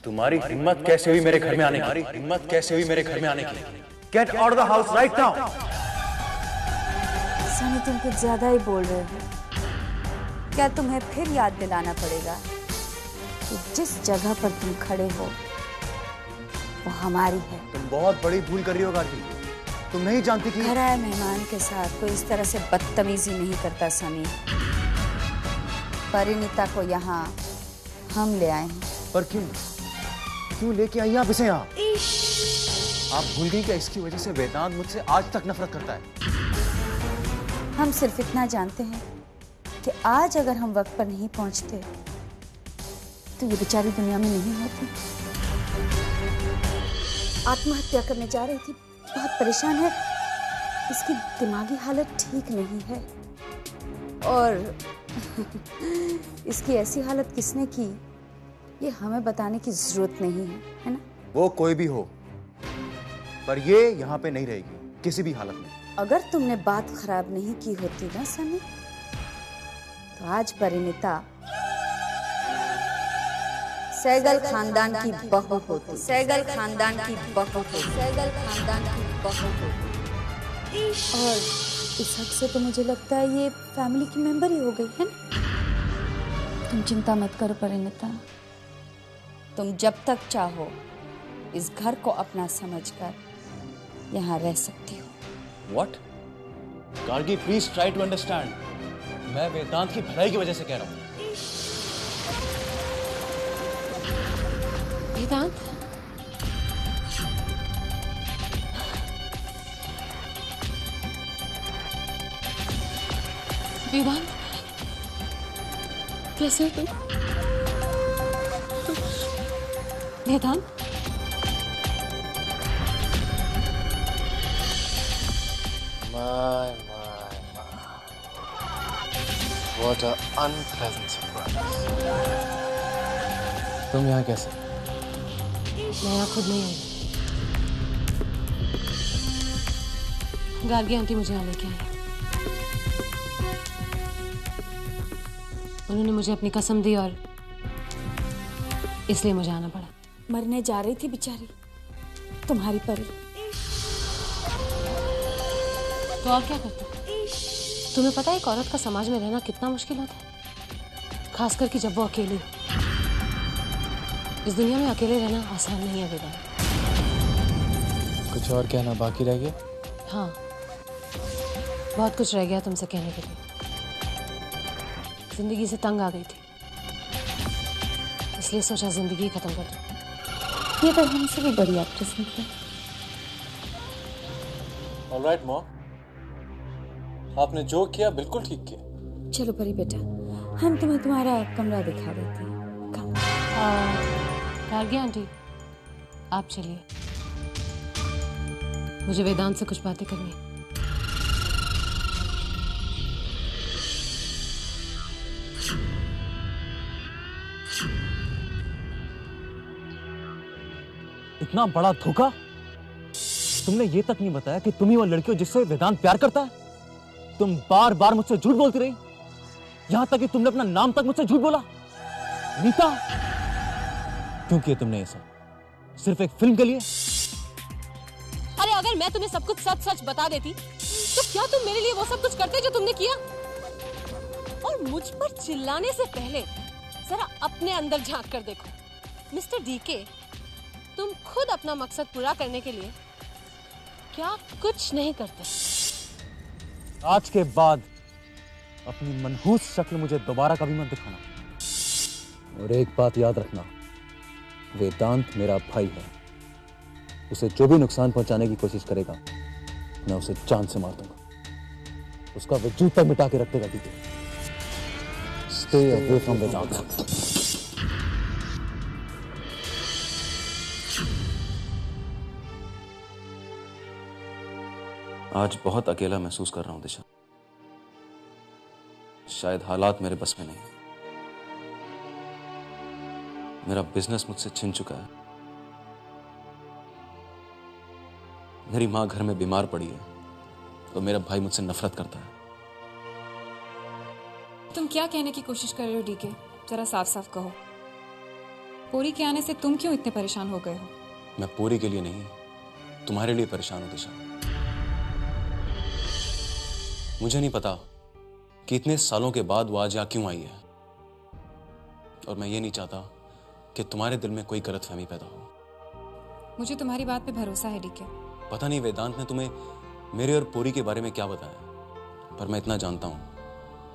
तुम्हारी हिम्मत कैसे हुई मेरे घर में आने की? Get out of the house right now. Sunny, तुम कुछ ज्यादा ही बोल रहे हो। क्या तुम्हें फिर याद दिलाना पड़ेगा कि जिस जगह पर तुम खड़े हो वो हमारी है? तुम बहुत बड़ी भूल कर रही हो गार्गी। तुम नहीं जानती कि घर आए मेहमान के साथ कोई इस तरह से बदतमीजी नहीं करता सनी। परिणीता को यहाँ हम ले आए हैं। पर क्यों लेके आई आप इसे यहाँ? आप भूल गई क्या इसकी वजह से वेदांत मुझसे आज तक नफरत करता है? हम सिर्फ इतना जानते हैं कि आज अगर हम वक्त पर नहीं पहुंचते तो ये बेचारी दुनिया में नहीं होती। आत्महत्या करने जा रही थी, बहुत परेशान है, इसकी दिमागी हालत ठीक नहीं है और इसकी ऐसी हालत किसने की ये हमें बताने की जरूरत नहीं है ना? वो कोई भी हो, पर ये यहाँ पे नहीं रहेगी किसी भी हालत में। अगर तुमने बात खराब नहीं की होती ना सनी, तो आज परिणीता सहगल खानदान की बहू होती। और इस हक से तो मुझे लगता है ये फैमिली की मेंबर ही हो गई है ना? तुम चिंता मत करो परिणीता, तुम जब तक चाहो इस घर को अपना समझकर यहाँ रह सकती हो। What? Gargi please try to understand. मैं वेदांत की भलाई की वजह से कह रहा हूँ। वेदांत, वेदांत कैसे हो तुम? वेदांत, My. What an unpleasant surprise. तुम यहाँ कैसे? मैं यहाँ खुद नहीं आई। गार्गी आंटी मुझे यहाँ लेके आई। उन्होंने मुझे अपनी कसम दी और इसलिए मुझे आना पड़ा। मरने जा रही थी बेचारी तुम्हारी परी। तो और क्या करते? तुम्हें पता है एक औरत का समाज में रहना कितना मुश्किल होता है, खासकर कि जब वो अकेली हो। इस दुनिया में अकेले रहना आसान नहीं है वेदांत। कुछ और कहना बाकी रह गया? हाँ, बहुत कुछ रह गया तुमसे कहने के लिए। जिंदगी से तंग आ गई थी, इसलिए सोचा जिंदगी खत्म कर दूं। ये तो हमसे भी बड़ी एक्ट्रेस निकली। ऑलराइट मॉम, आपने जो किया बिल्कुल ठीक किया। चलो परी बेटा, हम तुम्हें तुम्हारा कमरा दिखा देते हैं। गार्गी आंटी, आप चलिए, मुझे वेदांत से कुछ बातें करनी है। इतना बड़ा धोखा? तुमने ये तक नहीं बताया कि तुम ही वो लड़की हो जिससे वेदांत प्यार करता है। तुम बार बार मुझसे झूठ बोलती रही, यहां तक कि तुमने अपना नाम तक मुझसे झूठ बोला। नीता, क्यों किया तुमने ये सब? सिर्फ एक फिल्म के लिए? अरे अगर मैं तुम्हें सब कुछ सच सच बता देती तो क्या तुम मेरे लिए वो सब कुछ करते जो तुमने किया? और मुझ पर चिल्लाने से पहले जरा अपने अंदर झांक कर देखो। मिस्टर डीके, तुम खुद अपना मकसद पूरा करने के लिए क्या कुछ नहीं करते। आज के बाद अपनी मनहूस शक्ल मुझे दोबारा कभी मत दिखाना। और एक बात याद रखना, वेदांत मेरा भाई है। उसे जो भी नुकसान पहुंचाने की कोशिश करेगा मैं उसे जान से मार दूंगा। उसका वजूद तक मिटा के रख देगा। दीदी, स्टे अवे फ्रॉम वेदांत। आज बहुत अकेला महसूस कर रहा हूं दिशा। शायद हालात मेरे बस में नहीं है। मेरा बिजनेस मुझसे छिन चुका है। मेरी मां घर में बीमार पड़ी है तो मेरा भाई मुझसे नफरत करता है। तुम क्या कहने की कोशिश कर रहे हो डीके? जरा साफ साफ कहो। पूरी के आने से तुम क्यों इतने परेशान हो गए हो? मैं पूरी के लिए नहीं, तुम्हारे लिए परेशान हूं दिशा। मुझे नहीं पता कि इतने सालों के बाद वो आज यहाँ क्यों आई है, और मैं ये नहीं चाहता कि तुम्हारे दिल में कोई गलतफहमी पैदा हो। मुझे तुम्हारी बात पे भरोसा है डीके। पता नहीं वेदांत ने तुम्हें मेरे और पूरी के बारे में क्या बताया, पर मैं इतना जानता हूं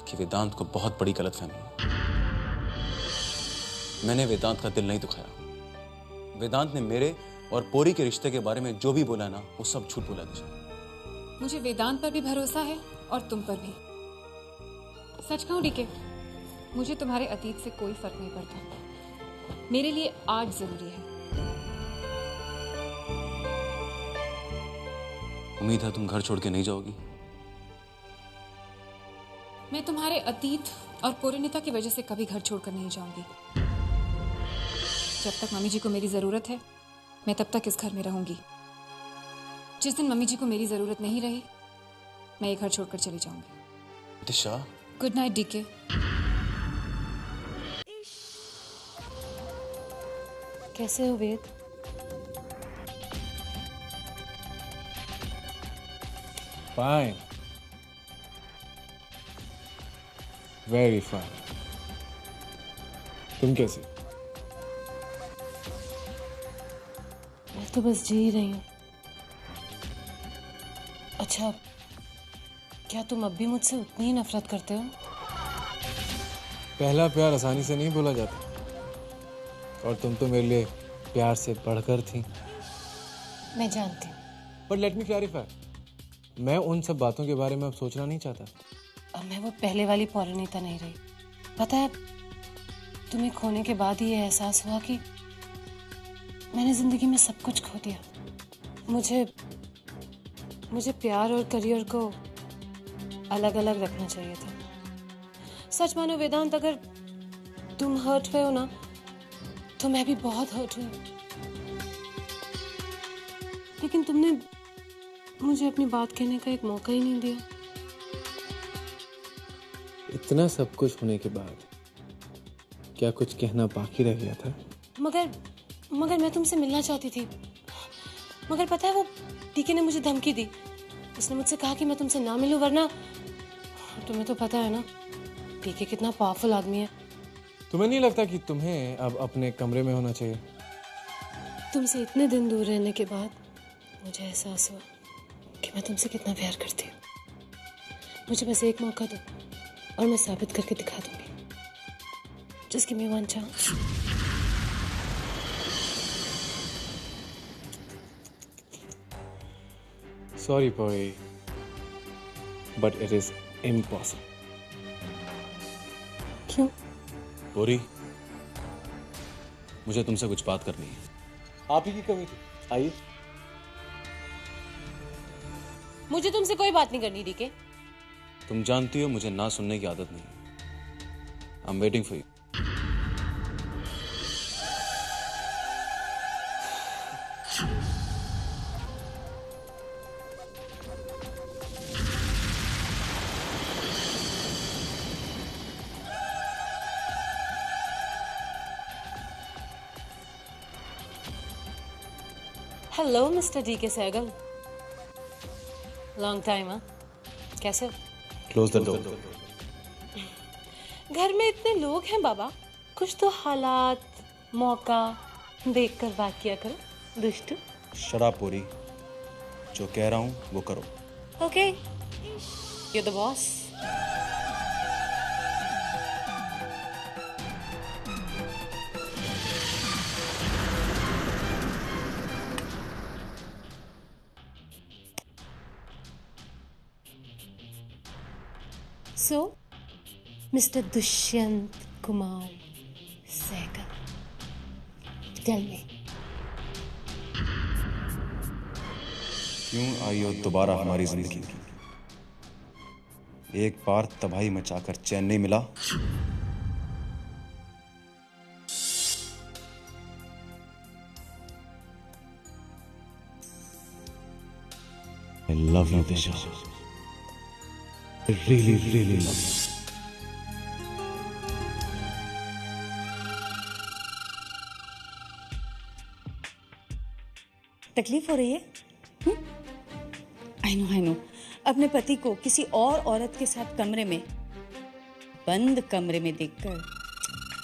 कि वेदांत को बहुत बड़ी गलतफहमी है। मैंने वेदांत का दिल नहीं दुखाया। वेदांत ने मेरे और पूरी के रिश्ते के बारे में जो भी बोला ना, वो सब झूठ बोला दिशा। मुझे वेदांत पर भी भरोसा है और तुम पर भी। सच कहूं डीके, मुझे तुम्हारे अतीत से कोई फर्क नहीं पड़ता। मेरे लिए आज जरूरी है। उम्मीद है तुम घर छोड़ के नहीं जाओगी। मैं तुम्हारे अतीत और पूर्णिता की वजह से कभी घर छोड़कर नहीं जाऊंगी। जब तक मम्मी जी को मेरी जरूरत है, मैं तब तक इस घर में रहूंगी। जिस दिन मम्मी जी को मेरी जरूरत नहीं रही, मैं ये घर छोड़कर चली जाऊंगी। दिशा, गुड नाइट डीके। कैसे हो वेद? Fine, very fine. तुम कैसी? मैं तो बस जी ही रही हूँ। अच्छा, क्या तुम अब भी मुझसे उतनी ही नफरत करते हो? पहला प्यार आसानी से नहीं भूला जाता, और तुम तो मेरे लिए प्यार से बढ़कर थी। मैं जानती हूँ। बट लेट मी क्लैरिफाई, मैं उन सब बातों के बारे में अब सोचना नहीं चाहता। अब मैं वो पहले वाली पौराणिता नहीं रही। पता है, तुम्हें खोने के बाद ही ये एहसास हुआ कि मैंने जिंदगी में सब कुछ खो दिया। मुझे प्यार और करियर को अलग अलग रखना चाहिए था। सच मानो वेदांत, अगर तुम हर्ट हुए हो ना, तो मैं भी बहुत हर्ट हुई। लेकिन तुमने मुझे अपनी बात कहने का एक मौका ही नहीं दिया। इतना सब कुछ होने के बाद क्या कुछ कहना बाकी रह गया था? मगर मैं तुमसे मिलना चाहती थी। मगर पता है, वो टीके ने मुझे धमकी दी। उसने मुझसे कहा कि मैं तुमसे ना मिलूं, वरना तुम्हें तो पता है ना टीके कितना पावरफुल आदमी है। तुम्हें नहीं लगता कि तुम्हें अब अपने कमरे में होना चाहिए? तुमसे इतने दिन दूर रहने के बाद मुझे एहसास हुआ कि मैं तुमसे कितना प्यार करती हूँ। मुझे बस एक मौका दो और मैं साबित करके दिखा दूंगी। Just give me one chance. Sorry, Poi, but it is impossible. क्यों? पूरी, मुझे तुमसे कुछ बात करनी है। आप ही की कमी थी। आइए। मुझे तुमसे कोई बात नहीं करनी, डीके। तुम जानती हो मुझे ना सुनने की आदत नहीं है। I am waiting for you. Hello mister DK Sehgal. Long time, हाँ? कैसे हो? Close the door. घर में इतने लोग हैं बाबा, कुछ तो हालात मौका देखकर बात किया करो दुष्टू। शराब पूरी, जो कह रहा हूं वो करो। Okay, you the boss. So, Mr. Dushyant Kumar Sehgal, tell me. क्यों आई हो दोबारा हमारी जिंदगी में? एक बार तबाही मचाकर चैन नहीं मिला। I love you, Disha. I really, really love you. तकलीफ हो रही है? आई नो अपने पति को किसी और औरत के साथ कमरे में, बंद कमरे में देखकर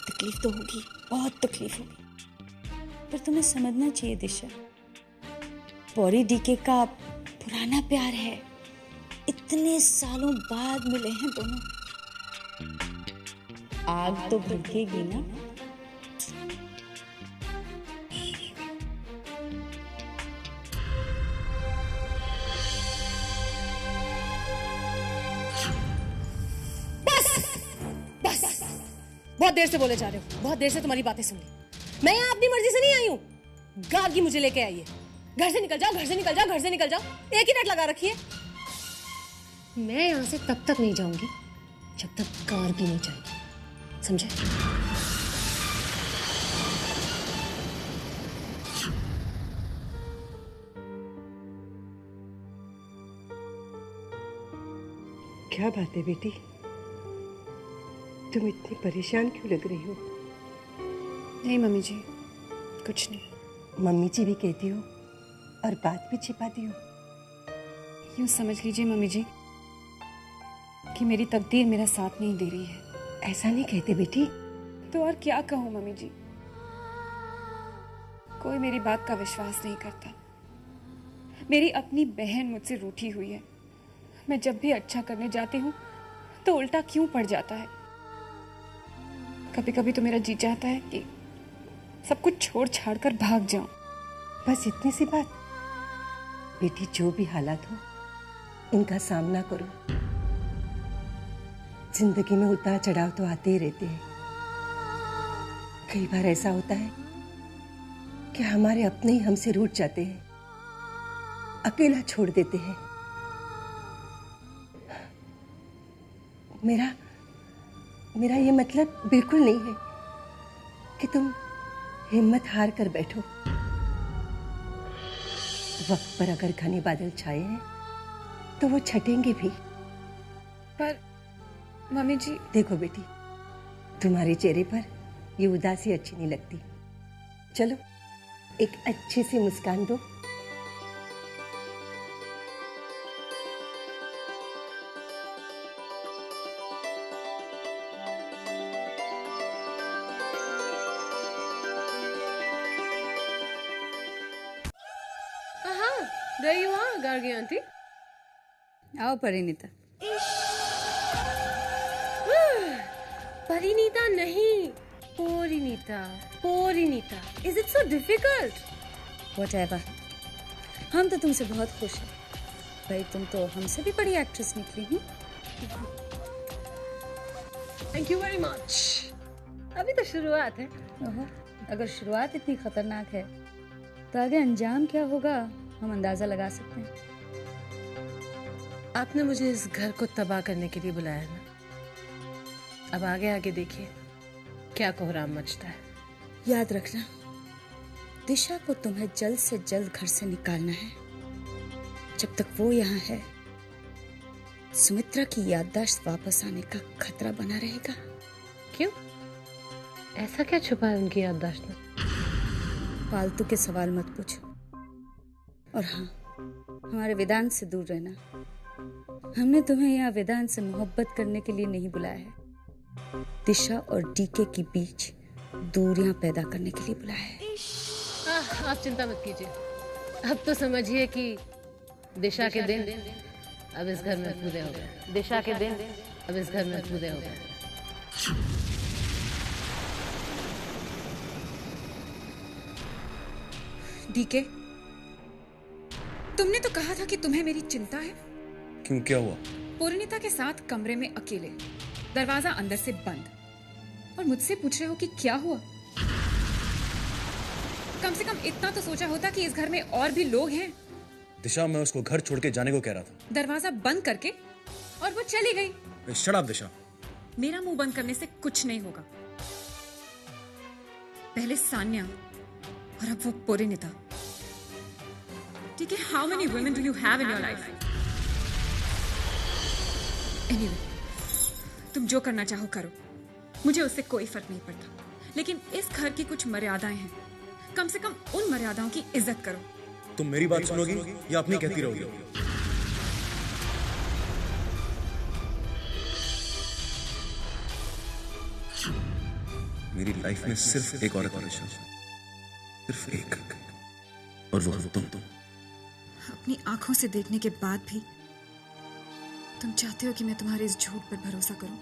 तकलीफ तो होगी, बहुत तकलीफ होगी। पर तुम्हें समझना चाहिए दिशा, पौरी डीके का पुराना प्यार है, इतने सालों बाद मिले हैं दोनों। आग तो भड़केगी ना। बहुत देर से बोले जा रहे हो, बहुत देर से तुम्हारी बातें सुन ली। मैं यहाँ अपनी मर्जी से नहीं आई हूँ। गार्गी मुझे लेके आई है। घर से निकल जाओ, घर से निकल जाओ, घर से निकल जाओ। एक ही रट लगा रखी है। मैं यहाँ से तब तक नहीं जाऊंगी जब तक गार्गी नहीं जाएगी, समझे? क्या बात है बेटी, तुम इतनी परेशान क्यों लग रही हो? नहीं मम्मी जी, कुछ नहीं। मम्मी जी भी कहती हो और बात भी छिपाती हो। यूं समझ लीजिए मम्मी जी कि मेरी तकदीर मेरा साथ नहीं दे रही है। ऐसा नहीं कहते बेटी। तो और क्या कहूं मम्मी जी, कोई मेरी बात का विश्वास नहीं करता। मेरी अपनी बहन मुझसे रूठी हुई है। मैं जब भी अच्छा करने जाती हूँ तो उल्टा क्यों पड़ जाता है। कभी कभी तो मेरा जी चाहता है कि सब कुछ छोड़ छाड़ कर भाग जाऊं। बस इतनी सी बात। बेटी, जो भी हालात हो इनका सामना करो। जिंदगी में उतार चढ़ाव तो आते ही रहते हैं। कई बार ऐसा होता है कि हमारे अपने ही हमसे रूठ जाते हैं, अकेला छोड़ देते हैं। मेरा ये मतलब बिल्कुल नहीं है कि तुम हिम्मत हार कर बैठो। वक्त पर अगर घने बादल छाए हैं तो वो छटेंगे भी। पर मम्मी जी, देखो बेटी, तुम्हारे चेहरे पर ये उदासी अच्छी नहीं लगती। चलो एक अच्छी सी मुस्कान दो। There you are, Gargi aunty. आओ परिणीता। परिणीता नहीं, पोरिनीता। पोरिनीता। Is it so difficult? Whatever. हम तो तुमसे बहुत खुश हैं। भाई तुम तो हमसे भी बड़ी एक्ट्रेस निकली हुँ? Thank you very much. अभी तो शुरुआत है। ओहो, अगर शुरुआत इतनी खतरनाक है तो आगे अंजाम क्या होगा हम अंदाजा लगा सकते हैं। आपने मुझे इस घर को तबाह करने के लिए बुलाया ना। अब आगे आगे देखिए क्या कोहराम मचता है। याद रखना, दिशा को तुम्हें जल्द से जल्द घर से निकालना है। जब तक वो यहाँ है, सुमित्रा की याददाश्त वापस आने का खतरा बना रहेगा। क्यों? ऐसा क्या छुपा है उनकी याददाश्त में? फालतू के सवाल मत पूछो। और हाँ, हमारे वेदांत से दूर रहना। हमने तुम्हें यहाँ वेदांत से मोहब्बत करने के लिए नहीं बुलाया है, दिशा और डीके के बीच दूरियां पैदा करने के लिए बुलाया है। आप चिंता मत कीजिए। अब तो समझिए कि दिशा के दिन अब इस घर में पूरे हो गए। दिशा के दिन अब इस घर में पूरे हो गए। डीके, तुमने तो कहा था कि तुम्हें मेरी चिंता है। क्यों, क्या हुआ? पूर्णिता के साथ कमरे में अकेले, दरवाजा अंदर से बंद, और मुझसे पूछ रहे हो कि क्या हुआ। कम से कम इतना तो सोचा होता कि इस घर में और भी लोग हैं। दिशा, मैं उसको घर छोड़ के जाने को कह रहा था। दरवाजा बंद करके और वो चली गई। शट अप दिशा। मेरा मुंह बंद करने से कुछ नहीं होगा। पहले सान्या और अब वो पूर्णिता। ठीक है, how many women do you have in your life? Anyway, तुम जो करना चाहो करो, मुझे उससे कोई फर्क नहीं पड़ता। लेकिन इस घर की कुछ मर्यादाएं हैं, कम से कम उन मर्यादाओं की इज्जत करो। तुम मेरी बात सुनोगी या अपनी कहती रहोगी? मेरी लाइफ में सिर्फ एक औरत है, सिर्फ एक, और वो तुम। अपनी आंखों से देखने के बाद भी तुम चाहते हो कि मैं तुम्हारे इस झूठ पर भरोसा करूं?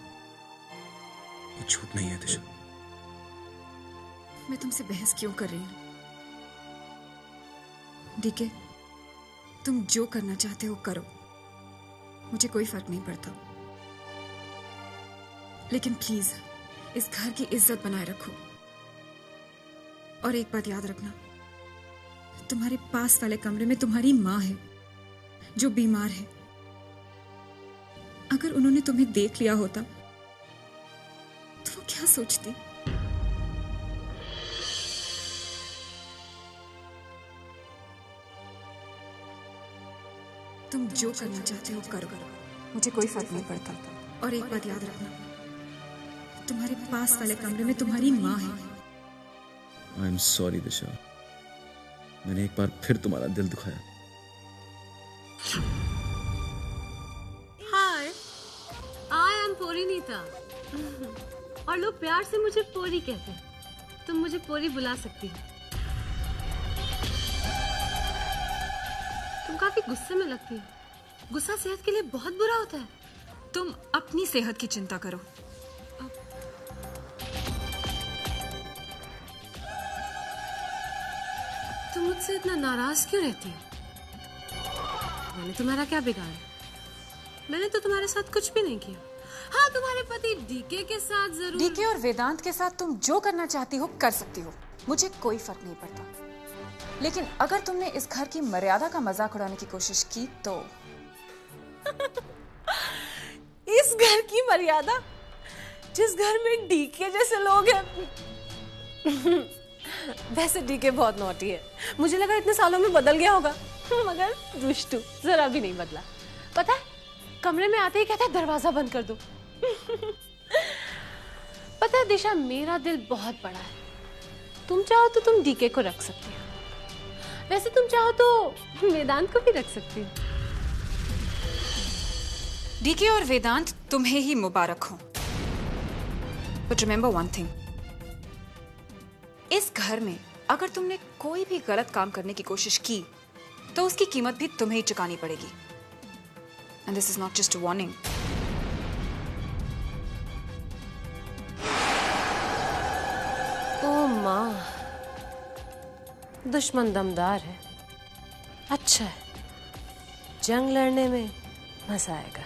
ये झूठ नहीं है दिशा। मैं तुमसे बहस क्यों कर रही हूं? डीके, तुम जो करना चाहते हो करो, मुझे कोई फर्क नहीं पड़ता, लेकिन प्लीज इस घर की इज्जत बनाए रखो। और एक बात याद रखना, तुम्हारे पास वाले कमरे में तुम्हारी माँ है जो बीमार है। अगर उन्होंने तुम्हें देख लिया होता तो वो क्या सोचती? तुम जो करना चाहते हो करो, मुझे कोई फर्क नहीं पड़ता। और एक बात याद रखना, तुम्हारे पास वाले कमरे में तुम्हारी माँ है। आई एम सॉरी दिशा, मैंने एक बार फिर तुम्हारा दिल दुखाया। हाय, आई एम पोरीनीता और लोग प्यार से मुझे पोरी कहते हैं। तुम मुझे पोरी बुला सकती हो। तुम काफी गुस्से में लगती हो। गुस्सा सेहत के लिए बहुत बुरा होता है। तुम अपनी सेहत की चिंता करो। तुम मुझसे इतना नाराज क्यों रहती हो? मैंने तुम्हारा क्या बिगाड़ा? मैंने तो तुम्हारे साथ कुछ भी नहीं किया। हाँ, तुम्हारे पति डीके के साथ जरूर। डीके और वेदांत के साथ तुम जो करना चाहती हो कर सकती हो, मुझे कोई फर्क नहीं पड़ता। लेकिन अगर तुमने इस घर की मर्यादा का मजाक उड़ाने की कोशिश की तो इस घर की मर्यादा, जिस घर में डीके जैसे लोग हैं। वैसे डीके बहुत नॉटी है। मुझे लगा इतने सालों में बदल गया होगा, मगर दुष्टू जरा भी नहीं बदला। पता है, कमरे में आते ही कहता है दरवाजा बंद कर दो। पता है दिशा, मेरा दिल बहुत बड़ा है। तुम चाहो तो तुम डीके को रख सकती हो, वैसे तुम चाहो तो वेदांत को भी रख सकती हो। डीके और वेदांत तुम्हें ही मुबारक हो। बट रिमेंबर वन थिंग, इस घर में अगर तुमने कोई भी गलत काम करने की कोशिश की तो उसकी कीमत भी तुम्हें ही चुकानी पड़ेगी। And this is not just a warning. ओ माँ, दुश्मन दमदार है। अच्छा है, जंग लड़ने में मजा आएगा।